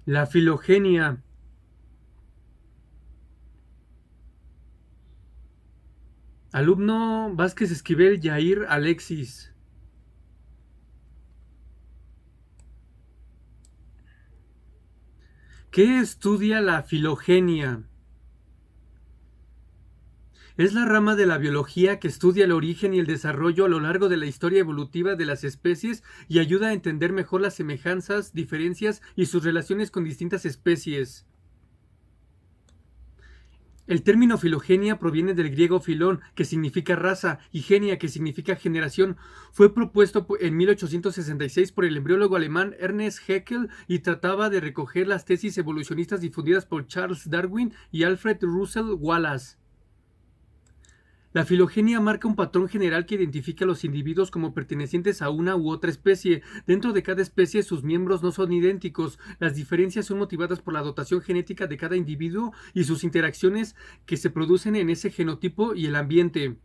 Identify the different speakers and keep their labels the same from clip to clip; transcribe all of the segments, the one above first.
Speaker 1: La filogenia. Alumno Vázquez Esquivel Yair Alexis. ¿Qué estudia la filogenia? Es la rama de la biología que estudia el origen y el desarrollo a lo largo de la historia evolutiva de las especies y ayuda a entender mejor las semejanzas, diferencias y sus relaciones con distintas especies. El término filogenia proviene del griego filón, que significa raza, y genia, que significa generación. Fue propuesto en 1866 por el embriólogo alemán Ernest Haeckel y trataba de recoger las tesis evolucionistas difundidas por Charles Darwin y Alfred Russel Wallace. La filogenia marca un patrón general que identifica a los individuos como pertenecientes a una u otra especie. Dentro de cada especie, sus miembros no son idénticos. Las diferencias son motivadas por la dotación genética de cada individuo y sus interacciones que se producen en ese genotipo y el ambiente.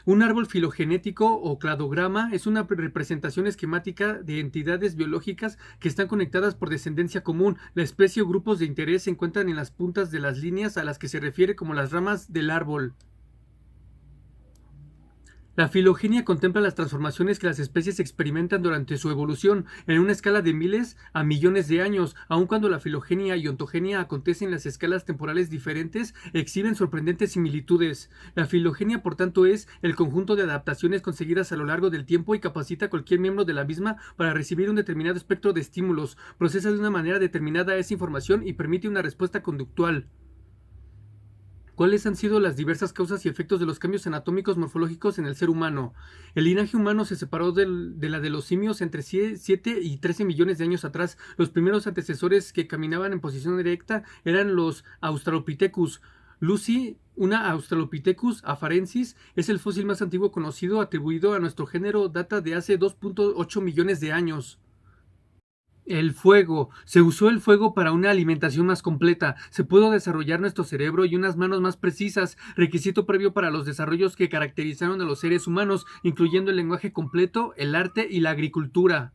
Speaker 1: Un árbol filogenético o cladograma es una representación esquemática de entidades biológicas que están conectadas por descendencia común. La especie o grupos de interés se encuentran en las puntas de las líneas a las que se refiere como las ramas del árbol. La filogenia contempla las transformaciones que las especies experimentan durante su evolución en una escala de miles a millones de años. Aun cuando la filogenia y ontogenia acontecen en las escalas temporales diferentes, exhiben sorprendentes similitudes. La filogenia, por tanto, es el conjunto de adaptaciones conseguidas a lo largo del tiempo y capacita a cualquier miembro de la misma para recibir un determinado espectro de estímulos, procesa de una manera determinada esa información y permite una respuesta conductual. ¿Cuáles han sido las diversas causas y efectos de los cambios anatómicos morfológicos en el ser humano? El linaje humano se separó de la de los simios entre 7 y 13 millones de años atrás. Los primeros antecesores que caminaban en posición erecta eran los Australopithecus. Lucy, una Australopithecus afarensis, es el fósil más antiguo conocido atribuido a nuestro género, data de hace 2.8 millones de años. El fuego. Se usó el fuego para una alimentación más completa. Se pudo desarrollar nuestro cerebro y unas manos más precisas, requisito previo para los desarrollos que caracterizaron a los seres humanos, incluyendo el lenguaje completo, el arte y la agricultura.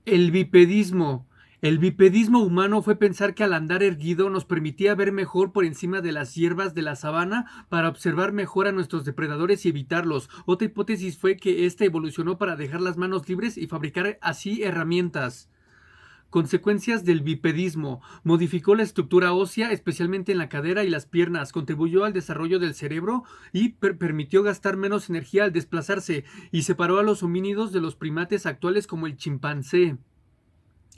Speaker 1: El bipedismo. El bipedismo humano fue pensar que al andar erguido nos permitía ver mejor por encima de las hierbas de la sabana para observar mejor a nuestros depredadores y evitarlos. Otra hipótesis fue que ésta evolucionó para dejar las manos libres y fabricar así herramientas. Consecuencias del bipedismo. Modificó la estructura ósea, especialmente en la cadera y las piernas, contribuyó al desarrollo del cerebro y permitió gastar menos energía al desplazarse, y separó a los homínidos de los primates actuales como el chimpancé.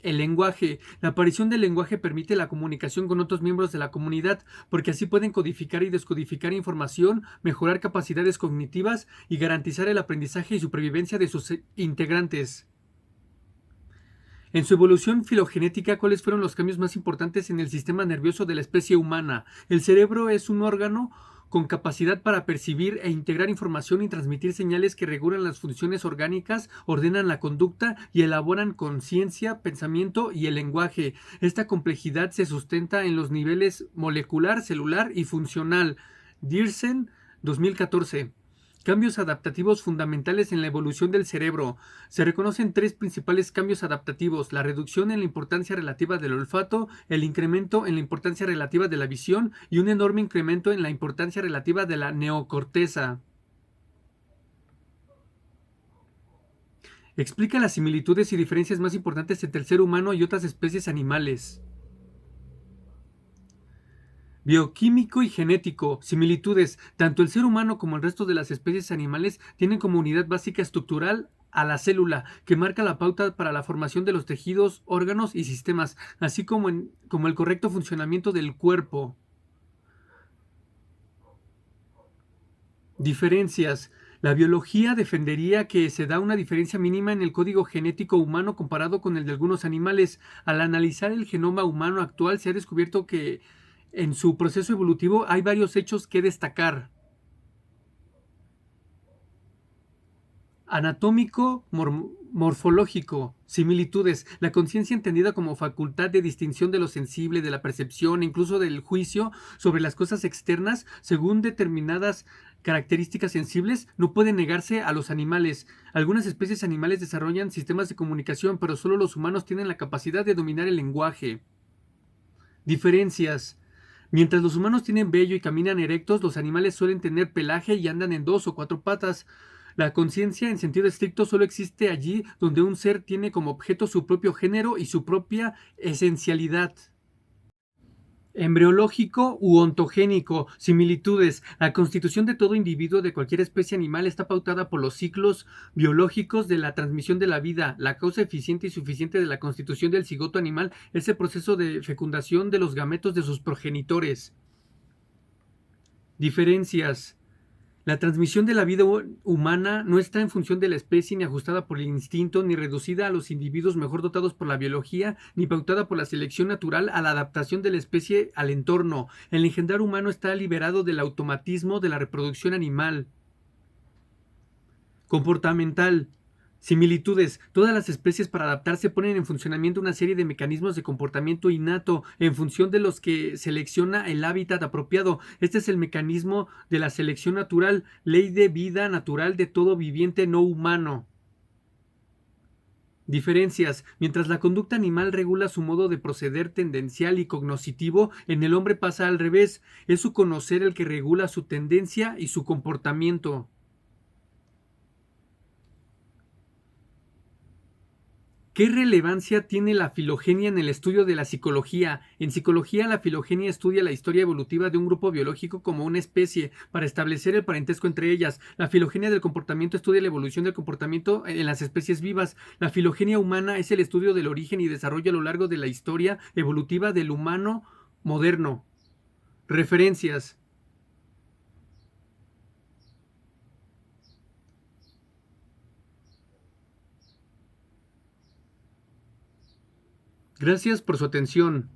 Speaker 1: El lenguaje. La aparición del lenguaje permite la comunicación con otros miembros de la comunidad, porque así pueden codificar y descodificar información, mejorar capacidades cognitivas y garantizar el aprendizaje y supervivencia de sus integrantes. En su evolución filogenética, ¿cuáles fueron los cambios más importantes en el sistema nervioso de la especie humana? El cerebro es un órgano con capacidad para percibir e integrar información y transmitir señales que regulan las funciones orgánicas, ordenan la conducta y elaboran conciencia, pensamiento y el lenguaje. Esta complejidad se sustenta en los niveles molecular, celular y funcional. Dearsen, 2014. Cambios adaptativos fundamentales en la evolución del cerebro. Se reconocen tres principales cambios adaptativos: la reducción en la importancia relativa del olfato, el incremento en la importancia relativa de la visión y un enorme incremento en la importancia relativa de la neocorteza. Explica las similitudes y diferencias más importantes entre el ser humano y otras especies animales. Bioquímico y genético. Similitudes. Tanto el ser humano como el resto de las especies animales tienen como unidad básica estructural a la célula, que marca la pauta para la formación de los tejidos, órganos y sistemas, así como el correcto funcionamiento del cuerpo. Diferencias. La biología defendería que se da una diferencia mínima en el código genético humano comparado con el de algunos animales. Al analizar el genoma humano actual, se ha descubierto que en su proceso evolutivo hay varios hechos que destacar. Anatómico, morfológico, similitudes. La conciencia entendida como facultad de distinción de lo sensible, de la percepción e incluso del juicio sobre las cosas externas según determinadas características sensibles no pueden negarse a los animales. Algunas especies animales desarrollan sistemas de comunicación, pero solo los humanos tienen la capacidad de dominar el lenguaje. Diferencias. Mientras los humanos tienen vello y caminan erectos, los animales suelen tener pelaje y andan en dos o cuatro patas. La conciencia, en sentido estricto, solo existe allí donde un ser tiene como objeto su propio género y su propia esencialidad. Embriológico u ontogénico. Similitudes. La constitución de todo individuo de cualquier especie animal está pautada por los ciclos biológicos de la transmisión de la vida. La causa eficiente y suficiente de la constitución del cigoto animal es el proceso de fecundación de los gametos de sus progenitores. Diferencias. La transmisión de la vida humana no está en función de la especie, ni ajustada por el instinto, ni reducida a los individuos mejor dotados por la biología, ni pautada por la selección natural a la adaptación de la especie al entorno. El engendrar humano está liberado del automatismo de la reproducción animal. Comportamental. Similitudes. Todas las especies para adaptarse ponen en funcionamiento una serie de mecanismos de comportamiento innato en función de los que selecciona el hábitat apropiado. Este es el mecanismo de la selección natural, ley de vida natural de todo viviente no humano. Diferencias. Mientras la conducta animal regula su modo de proceder tendencial y cognoscitivo, en el hombre pasa al revés. Es su conocer el que regula su tendencia y su comportamiento. ¿Qué relevancia tiene la filogenia en el estudio de la psicología? En psicología, la filogenia estudia la historia evolutiva de un grupo biológico como una especie para establecer el parentesco entre ellas. La filogenia del comportamiento estudia la evolución del comportamiento en las especies vivas. La filogenia humana es el estudio del origen y desarrollo a lo largo de la historia evolutiva del humano moderno. Referencias. Gracias por su atención.